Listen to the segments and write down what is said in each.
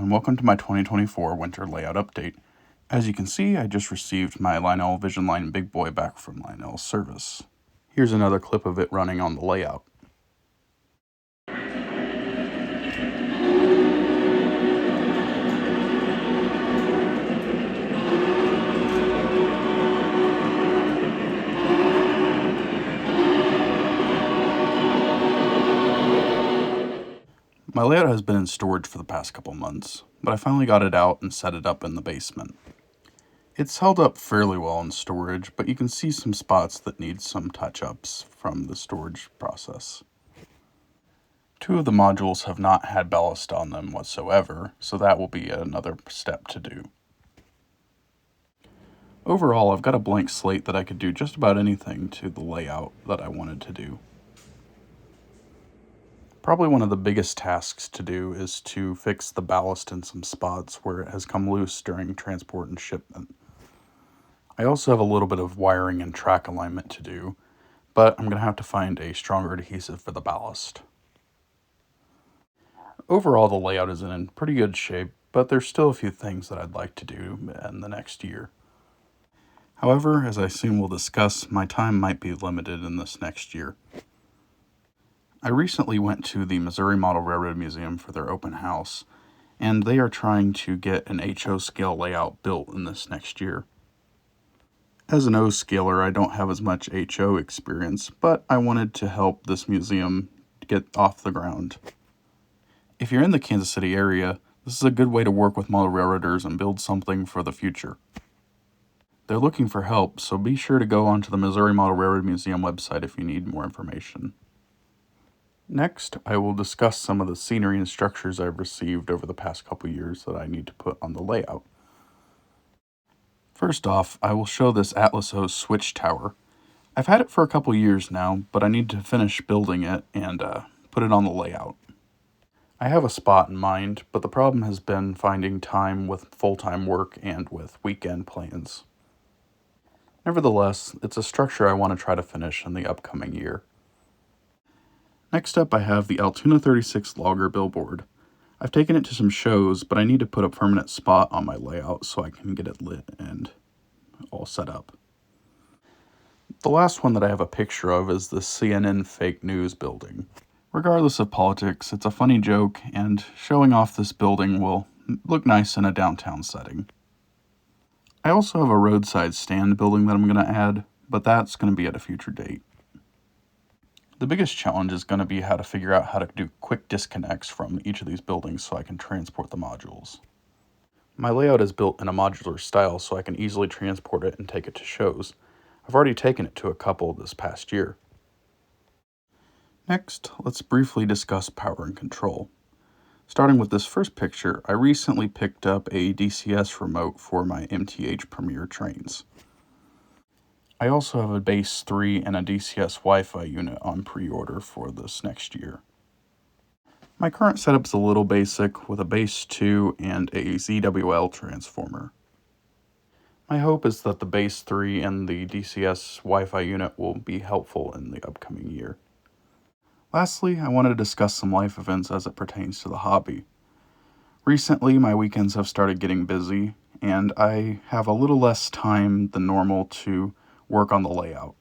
and welcome to my 2024 winter layout update. As you can see, I just received my Lionel Vision Line Big Boy back from Lionel service. Here's another clip of it running on the layout. My layout has been in storage for the past couple months, but I finally got it out and set it up in the basement. It's held up fairly well in storage, but you can see some spots that need some touch-ups from the storage process. Two of the modules have not had ballast on them whatsoever, so that will be another step to do. Overall, I've got a blank slate that I could do just about anything to the layout that I wanted to do. Probably one of the biggest tasks to do is to fix the ballast in some spots where it has come loose during transport and shipment. I also have a little bit of wiring and track alignment to do, but I'm going to have to find a stronger adhesive for the ballast. Overall, the layout is in pretty good shape, but there's still a few things that I'd like to do in the next year. However, as I soon will discuss, my time might be limited in this next year. I recently went to the Missouri Model Railroad Museum for their open house, and they are trying to get an HO scale layout built in this next year. As an O scaler, I don't have as much HO experience, but I wanted to help this museum get off the ground. If you're in the Kansas City area, this is a good way to work with model railroaders and build something for the future. They're looking for help, so be sure to go onto the Missouri Model Railroad Museum website if you need more information. Next, I will discuss some of the scenery and structures I've received over the past couple years that I need to put on the layout. First off, I will show this Atlas O switch tower. I've had it for a couple years now, but I need to finish building it and put it on the layout. I have a spot in mind, but the problem has been finding time with full-time work and with weekend plans. Nevertheless, it's a structure I want to try to finish in the upcoming year. Next up, I have the Altoona 36 logger billboard. I've taken it to some shows, but I need to put a permanent spot on my layout so I can get it lit and all set up. The last one that I have a picture of is the CNN fake news building. Regardless of politics, it's a funny joke, and showing off this building will look nice in a downtown setting. I also have a roadside stand building that I'm going to add, but that's going to be at a future date. The biggest challenge is going to be how to figure out how to do quick disconnects from each of these buildings so I can transport the modules. My layout is built in a modular style so I can easily transport it and take it to shows. I've already taken it to a couple this past year. Next, let's briefly discuss power and control. Starting with this first picture, I recently picked up a DCS remote for my MTH Premier trains. I also have a base 3 and a DCS Wi-Fi unit on pre-order for this next year. My current setup's a little basic with a base 2 and a ZWL transformer. My hope is that the base 3 and the DCS Wi-Fi unit will be helpful in the upcoming year. Lastly, I wanted to discuss some life events as it pertains to the hobby. Recently, my weekends have started getting busy, and I have a little less time than normal to work on the layout.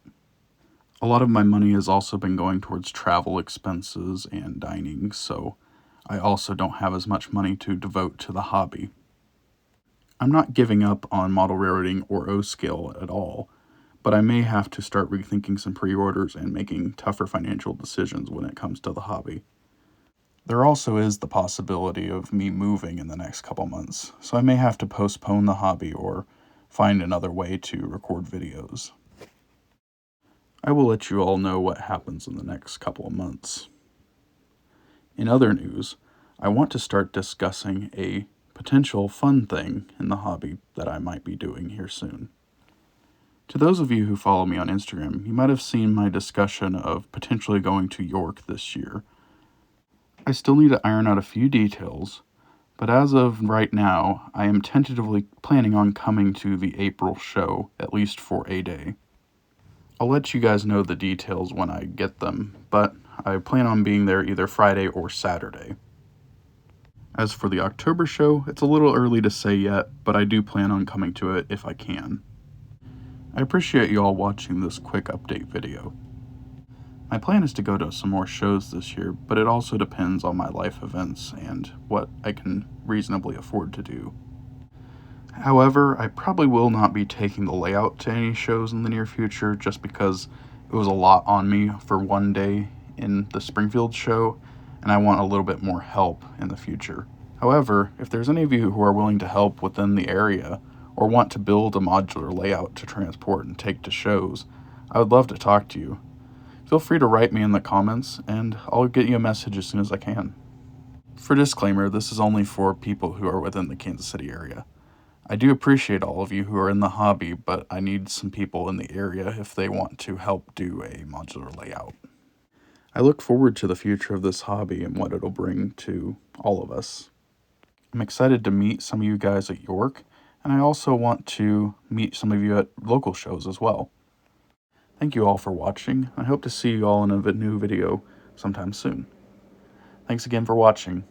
A lot of my money has also been going towards travel expenses and dining, so I also don't have as much money to devote to the hobby. I'm not giving up on model railroading or O-scale at all, but I may have to start rethinking some pre-orders and making tougher financial decisions when it comes to the hobby. There also is the possibility of me moving in the next couple months, so I may have to postpone the hobby or find another way to record videos. I will let you all know what happens in the next couple of months. In other news, I want to start discussing a potential fun thing in the hobby that I might be doing here soon. To those of you who follow me on Instagram, you might have seen my discussion of potentially going to York this year. I still need to iron out a few details, but as of right now, I am tentatively planning on coming to the April show, at least for a day. I'll let you guys know the details when I get them, but I plan on being there either Friday or Saturday. As for the October show, it's a little early to say yet, but I do plan on coming to it if I can. I appreciate you all watching this quick update video. My plan is to go to some more shows this year, but it also depends on my life events and what I can reasonably afford to do. However, I probably will not be taking the layout to any shows in the near future just because it was a lot on me for one day in the Springfield show, and I want a little bit more help in the future. However, if there's any of you who are willing to help within the area or want to build a modular layout to transport and take to shows, I would love to talk to you. Feel free to write me in the comments, and I'll get you a message as soon as I can. For disclaimer, this is only for people who are within the Kansas City area. I do appreciate all of you who are in the hobby, but I need some people in the area if they want to help do a modular layout. I look forward to the future of this hobby and what it'll bring to all of us. I'm excited to meet some of you guys at York, and I also want to meet some of you at local shows as well. Thank you all for watching. I hope to see you all in a new video sometime soon. Thanks again for watching.